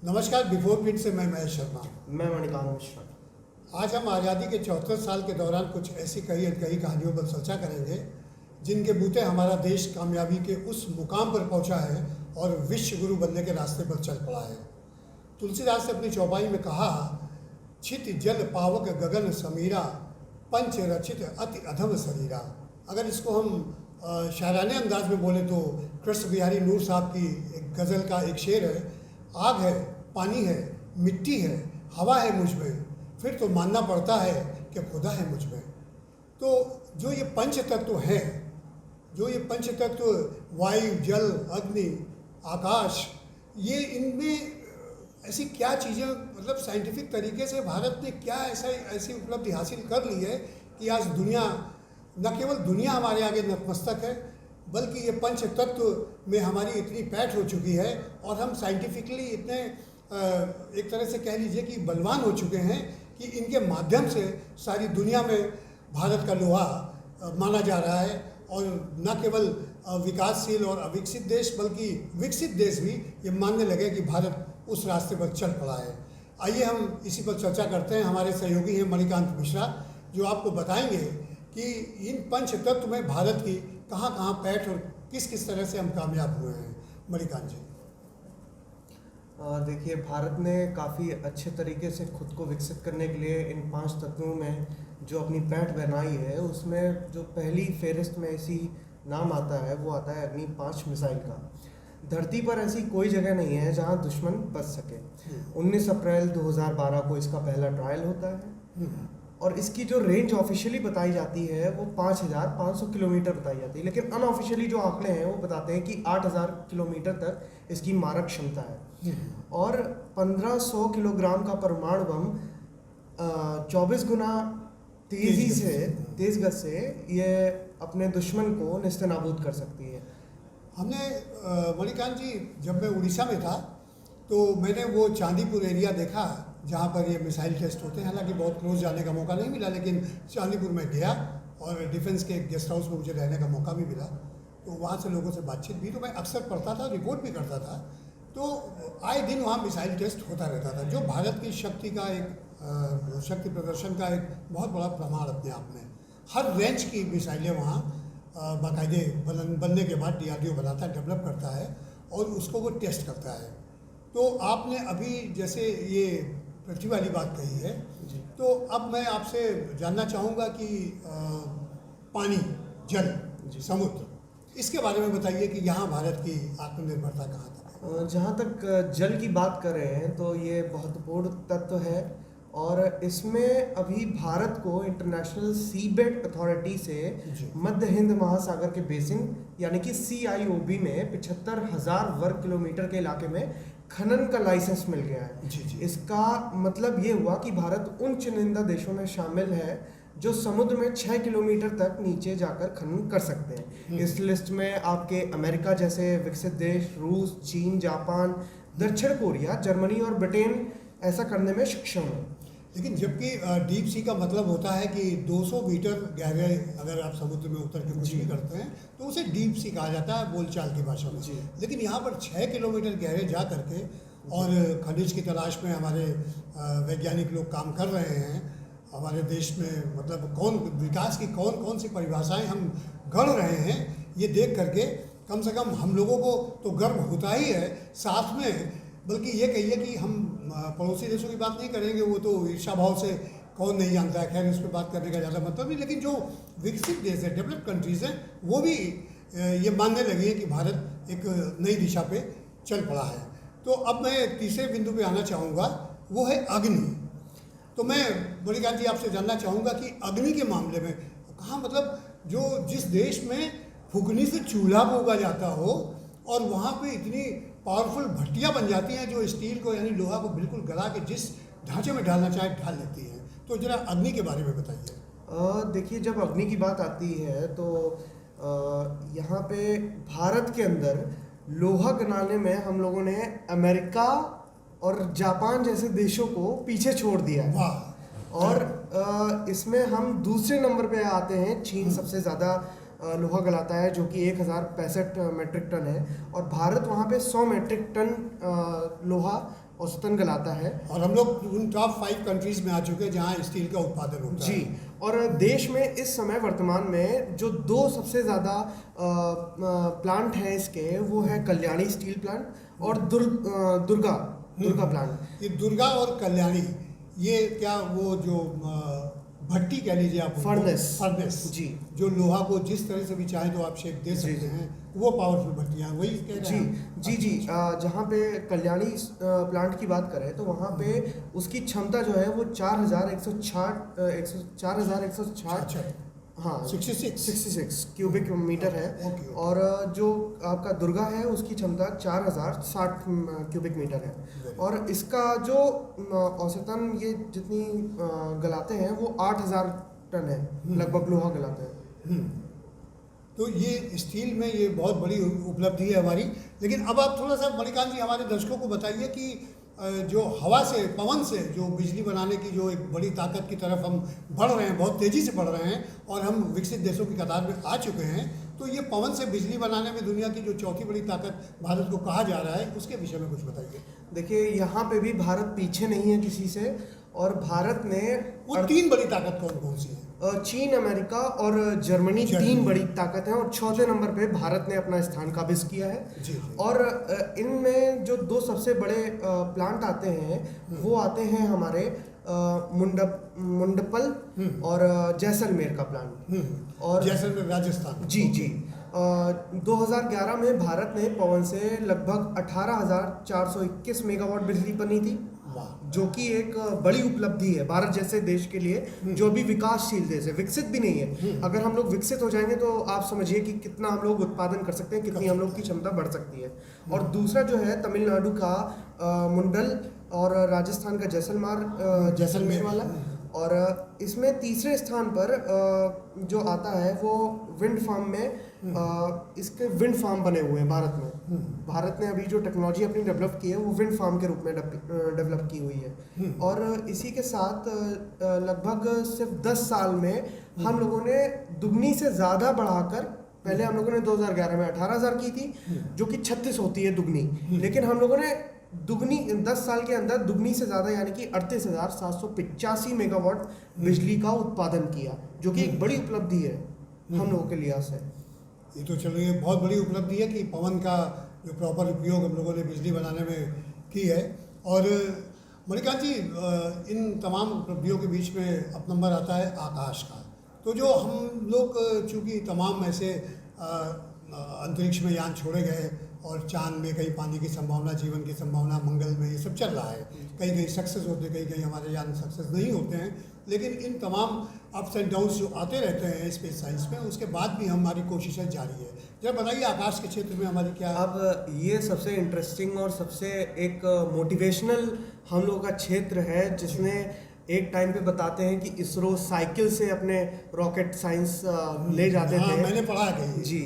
नमस्कार। Before print से मैं महेश शर्मा। मैं मणिकांत मिश्रा। आज हम आज़ादी के 74 साल के दौरान कुछ ऐसी कई अनकही कहानियों पर चर्चा करेंगे जिनके बूते हमारा देश कामयाबी के उस मुकाम पर पहुंचा है और विश्व गुरु बनने के रास्ते पर चल पड़ा है। तुलसीदास ने अपनी चौपाई में कहा, छित जल पावक गगन समीरा, पंच रचित अति अधम शरीरा। अगर इसको हम शायराने अंदाज में बोले तो कृष्ण बिहारी नूर साहब की एक गज़ल का एक शेर है, आग है, पानी है, मिट्टी है, हवा है मुझ में, फिर तो मानना पड़ता है कि खुदा है मुझ में। तो जो ये पंच तत्व हैं, जो ये पंच तत्व वायु, जल, अग्नि, आकाश, ये इनमें ऐसी क्या चीज़ें, मतलब साइंटिफिक तरीके से भारत ने क्या ऐसी उपलब्धि हासिल कर ली है कि आज दुनिया, न केवल दुनिया हमारे आगे नतमस्तक है, बल्कि ये पंच तत्व में हमारी इतनी पैठ हो चुकी है और हम साइंटिफिकली इतने एक तरह से कह लीजिए कि बलवान हो चुके हैं कि इनके माध्यम से सारी दुनिया में भारत का लोहा माना जा रहा है। और न केवल विकासशील और अविकसित देश बल्कि विकसित देश भी ये मानने लगे कि भारत उस रास्ते पर चल पड़ा है। आइए हम इसी पर चर्चा करते हैं। हमारे सहयोगी हैं मणिकांत मिश्रा, जो आपको बताएंगे कि इन पंच तत्व में भारत की कहाँ कहाँ पैठ और किस किस तरह से हम कामयाब हुए हैं। मणिकांत जी। देखिए, भारत ने काफ़ी अच्छे तरीके से खुद को विकसित करने के लिए इन 5 तत्वों में जो अपनी पैठ बनाई है, उसमें जो पहली फेहरिस्त में ऐसी नाम आता है वो आता है अग्नि 5 मिसाइल का। धरती पर ऐसी कोई जगह नहीं है जहां दुश्मन बच सके। 19 अप्रैल 2012 को इसका पहला ट्रायल होता है और इसकी जो रेंज ऑफिशियली बताई जाती है वो 5,500 किलोमीटर बताई जाती है, लेकिन अनऑफिशियली जो आंकड़े हैं वो बताते हैं कि 8,000 किलोमीटर तक इसकी मारक क्षमता है और 1,500 किलोग्राम का परमाणु बम 24 गुना तेज गति से ये अपने दुश्मन को नेस्तनाबूद कर सकती है। हमने मणिकांत जी, जब मैं उड़ीसा में था तो मैंने वो चांदीपुर एरिया देखा जहाँ पर ये मिसाइल टेस्ट होते हैं। हालांकि बहुत क्लोज जाने का मौका नहीं मिला, लेकिन चांदीपुर में गया और डिफेंस के गेस्ट हाउस में मुझे रहने का मौका भी मिला। तो वहाँ से लोगों से बातचीत भी, तो मैं अक्सर पढ़ता था, रिपोर्ट भी करता था। तो आए दिन वहाँ मिसाइल टेस्ट होता रहता था, जो भारत की शक्ति का एक शक्ति प्रदर्शन का एक बहुत बड़ा प्रमाण अपने आप में। हर रेंज की मिसाइलें वहाँ बाकायदे बनने के बाद DRDO बनाता है, डेवलप करता है और उसको वो टेस्ट करता है। तो आपने अभी जैसे ये पृथ्वी वाली बात कही है, तो अब मैं आपसे जानना चाहूँगा कि पानी, जल, समुद्र, इसके बारे में बताइए कि यहाँ भारत की आत्मनिर्भरता कहाँ तक है। जहाँ तक जल की बात कर रहे हैं तो ये महत्वपूर्ण तत्व है और इसमें अभी भारत को इंटरनेशनल सीबेड अथॉरिटी से मध्य हिंद महासागर के बेसिन यानी कि CIOB में 75,000 वर्ग किलोमीटर के इलाके में खनन का लाइसेंस मिल गया है। जी। इसका मतलब ये हुआ कि भारत उन चुनिंदा देशों में शामिल है जो समुद्र में 6 किलोमीटर तक नीचे जाकर खनन कर सकते हैं। इस लिस्ट में आपके अमेरिका जैसे विकसित देश, रूस, चीन, जापान, दक्षिण कोरिया, जर्मनी और ब्रिटेन ऐसा करने में सक्षम है। लेकिन जबकि डीप सी का मतलब होता है कि 200 मीटर गहरे अगर आप समुद्र में उतर के कुछ भी करते हैं तो उसे डीप सी कहा जाता है बोलचाल की भाषा में। लेकिन यहाँ पर 6 किलोमीटर गहरे जा करके और खनिज की तलाश में हमारे वैज्ञानिक लोग काम कर रहे हैं। हमारे देश में मतलब विकास की कौन कौन सी परिभाषाएं हम गढ़ रहे हैं, ये देख करके कम से कम हम लोगों को तो गर्व होता ही है। साथ में बल्कि ये कहिए कि हम पड़ोसी देशों की बात नहीं करेंगे, वो तो ईर्षा भाव से कौन नहीं जानता है, खैर उस पर बात करने का ज़्यादा मतलब नहीं। लेकिन जो विकसित देश है, डेवलप कंट्रीज़ हैं, वो भी ये मानने लगी है कि भारत एक नई दिशा पे चल पड़ा है। तो अब मैं तीसरे बिंदु पे आना चाहूँगा, वो है अग्नि। तो मैं मणिकांत जी आपसे जानना चाहूँगा कि अग्नि के मामले में कहाँ, मतलब जो जिस देश में फुकनी से चूल्हा फूका जाता हो और वहाँ पे इतनी पावरफुल भट्टियाँ बन जाती हैं जो स्टील को यानी लोहा को बिल्कुल गला के जिस ढांचे में डालना चाहे ढाल लेती हैं। तो जरा अग्नि के बारे में बताइए। देखिए, जब अग्नि की बात आती है तो यहाँ पे भारत के अंदर लोहा गलाने में हम लोगों ने अमेरिका और जापान जैसे देशों को पीछे छोड़ दिया है। वाह। और इसमें हम दूसरे नंबर पे आते हैं। चीन सबसे ज़्यादा लोहा गलाता है जो कि 1065 मेट्रिक टन है और भारत वहाँ पे 100 मेट्रिक टन लोहा औसतन गलाता है। और हम लोग उन टॉप 5 कंट्रीज में आ चुके हैं जहां स्टील का उत्पादन होता है। जी, और देश में इस समय वर्तमान में जो 2 सबसे ज़्यादा प्लांट हैं इसके, वो है कल्याणी स्टील प्लांट और दुर्गा प्लांट। ये दुर्गा और कल्याणी, ये क्या वो जो भट्टी कह लीजिए आप, फर्नेस जी, जो लोहा को जिस तरह से भी चाहे तो आप शेप दे सकते हैं, वो पावरफुल भट्टियाँ वही कह रहे हैं। जी, जहाँ पे कल्याणी प्लांट की बात करें तो वहाँ पे उसकी क्षमता जो है वो 4160 हाँ 66 क्यूबिक मीटर है। ओके। और जो आपका दुर्गा है उसकी क्षमता 4060 क्यूबिक मीटर है। और इसका जो औसतन ये जितनी गलाते हैं वो 8000 टन है, लगभग लोहा गलाते हैं। तो ये स्टील में ये बहुत बड़ी उपलब्धि है हमारी। लेकिन अब आप थोड़ा सा मणिकांत जी हमारे दर्शकों को बताइए कि जो हवा से, पवन से जो बिजली बनाने की जो एक बड़ी ताकत की तरफ हम बढ़ रहे हैं, बहुत तेज़ी से बढ़ रहे हैं और हम विकसित देशों की कतार में आ चुके हैं, तो ये पवन से बिजली बनाने में दुनिया की जो चौथी बड़ी ताकत भारत को कहा जा रहा है, उसके विषय में कुछ बताइए। देखिए, यहाँ पे भी भारत पीछे नहीं है किसी से। और भारत ने वो 3 बड़ी ताकत कौन कौन सी है? चीन, अमेरिका और जर्मनी 3 बड़ी ताकत हैं, और चौथे नंबर पे भारत ने अपना स्थान काबिज किया है। जी। और इनमें जो 2 सबसे बड़े प्लांट आते हैं वो आते हैं हमारे मुंडपल और जैसलमेर का प्लांट। और जैसलमेर राजस्थान। जी 2011 में भारत ने पवन से लगभग 18,421 मेगावाट बिजली बनी थी, जो कि एक बड़ी उपलब्धि है भारत जैसे देश के लिए, जो अभी विकासशील देश है, विकसित भी नहीं है। अगर हम लोग विकसित हो जाएंगे तो आप समझिए कि कितना हम लोग उत्पादन कर सकते हैं, कितनी हम लोग की क्षमता बढ़ सकती है। और दूसरा जो है तमिलनाडु का मुंडल और राजस्थान का जैसलमेर वाला। और इसमें तीसरे स्थान पर जो आता है वो विंड फार्म में, इसके विंड फार्म बने हुए हैं भारत में। भारत ने अभी जो टेक्नोलॉजी अपनी डेवलप की है वो विंड फार्म के रूप में डेवलप की हुई है। और इसी के साथ लगभग सिर्फ 10 साल में हम लोगों ने दुगनी से ज़्यादा बढ़ाकर, पहले हम लोगों ने 2011 में 18,000 की थी, जो कि 36 होती है दुगनी, लेकिन हम लोगों ने दुगनी 10 साल के अंदर दुगनी से ज़्यादा यानी कि 38,785 मेगावाट बिजली का उत्पादन किया, जो कि एक बड़ी उपलब्धि है हम लोगों के लिहाज से। ये तो चलो ये बहुत बड़ी उपलब्धि है कि पवन का जो प्रॉपर उपयोग हम लोगों ने बिजली बनाने में की है। और मणिकांत जी, इन तमाम उपलब्धियों के बीच में अब नंबर आता है आकाश का। तो जो हम लोग चूँकि तमाम ऐसे अंतरिक्ष में यान छोड़े गए और चांद में कहीं पानी की संभावना, जीवन की संभावना, मंगल में ये सब चल रहा है, कहीं कहीं सक्सेस होते, कहीं कहीं हमारे यान सक्सेस नहीं होते हैं, लेकिन इन तमाम अप्स एंड डाउन्स जो आते रहते हैं स्पेस साइंस में, उसके बाद भी हमारी कोशिशें जारी है। जरा बताइए आकाश के क्षेत्र में हमारी क्या। अब ये सबसे इंटरेस्टिंग और सबसे एक मोटिवेशनल हम लोगों का क्षेत्र है, जिसने एक टाइम पे बताते हैं कि इसरो साइकिल से अपने रॉकेट साइंस ले जाते थे। मैंने पढ़ा है जी,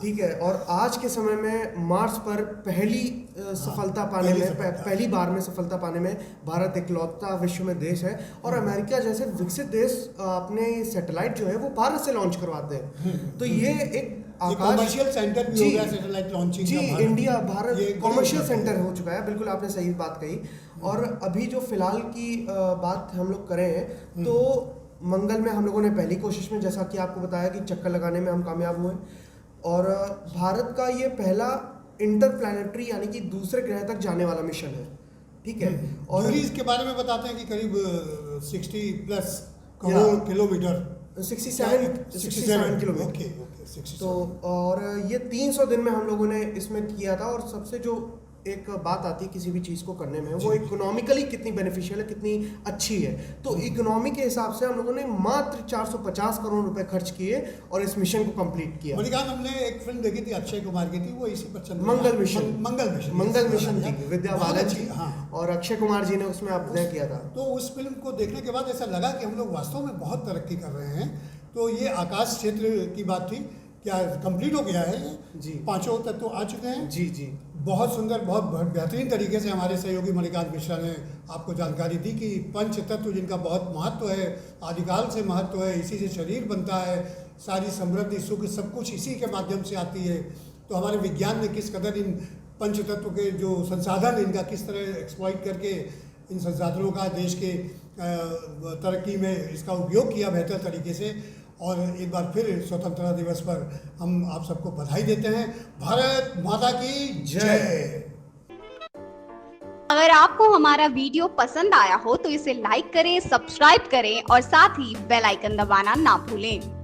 ठीक है। और आज के समय में मार्स पर पहली सफलता पाने में, पहली बार में सफलता पाने में भारत इकलौता विश्व में देश है। और अमेरिका जैसे विकसित देश अपने सैटेलाइट जो है वो भारत से लॉन्च करवाते हैं। तो ये एक कमर्शियल सेंटर भी हो गया सैटेलाइट लॉन्चिंग जी, इंडिया भारत कमर्शियल सेंटर हो चुका है। बिल्कुल आपने सही बात कही। और अभी जो फिलहाल की बात हम लोग करें तो मंगल में हम लोगों ने पहली कोशिश में, जैसा कि आपको बताया, कि चक्कर लगाने में हम कामयाब हुए। और भारत का ये पहला इंटरप्लैनेटरी यानी कि दूसरे ग्रह तक जाने वाला मिशन है, ठीक है। और इसके बारे में बताते हैं कि करीब 60+ करोड़ किलोमीटर, 67 किलोमीटर। तो और ये 300 दिन में हम लोगों ने इसमें किया था। और सबसे जो एक बात आती है किसी भी चीज़ को करने में, वो इकोनॉमिकली कितनी बेनिफिशियल है, कितनी अच्छी है। तो इकोनॉमी के हिसाब से हम लोगों ने मात्र 450 करोड़ रुपए खर्च किए और इस मिशन को कंप्लीट किया। मणिकांत, हमने एक फिल्म देखी थी अक्षय कुमार की थी, वो इसी पर चल मंगल मिशन थी, विद्या बालन जी और अक्षय कुमार जी ने उसमें अभिनय किया था। तो उस फिल्म को देखने के बाद ऐसा लगा कि हम लोग वास्तव में बहुत तरक्की कर रहे हैं। तो ये आकाश क्षेत्र की बात थी, क्या कंप्लीट हो गया है? जी, 5 तत्व आ चुके हैं। जी बहुत सुंदर, बहुत बेहतरीन तरीके से हमारे सहयोगी मणिकांत मिश्रा ने आपको जानकारी दी कि 5 तत्व जिनका बहुत महत्व है, आदिकाल से महत्व है, इसी से शरीर बनता है, सारी समृद्धि, सुख, सब कुछ इसी के माध्यम से आती है। तो हमारे विज्ञान ने किस कदर इन पंचतत्व के जो संसाधन इनका किस तरह एक्सप्लॉइट करके इन संसाधनों का देश के तरक्की में इसका उपयोग किया बेहतर तरीके से। और एक बार फिर स्वतंत्रता दिवस पर हम आप सबको बधाई देते हैं। भारत माता की जय। अगर आपको हमारा वीडियो पसंद आया हो तो इसे लाइक करें, सब्सक्राइब करें और साथ ही बेल आइकन दबाना ना भूलें।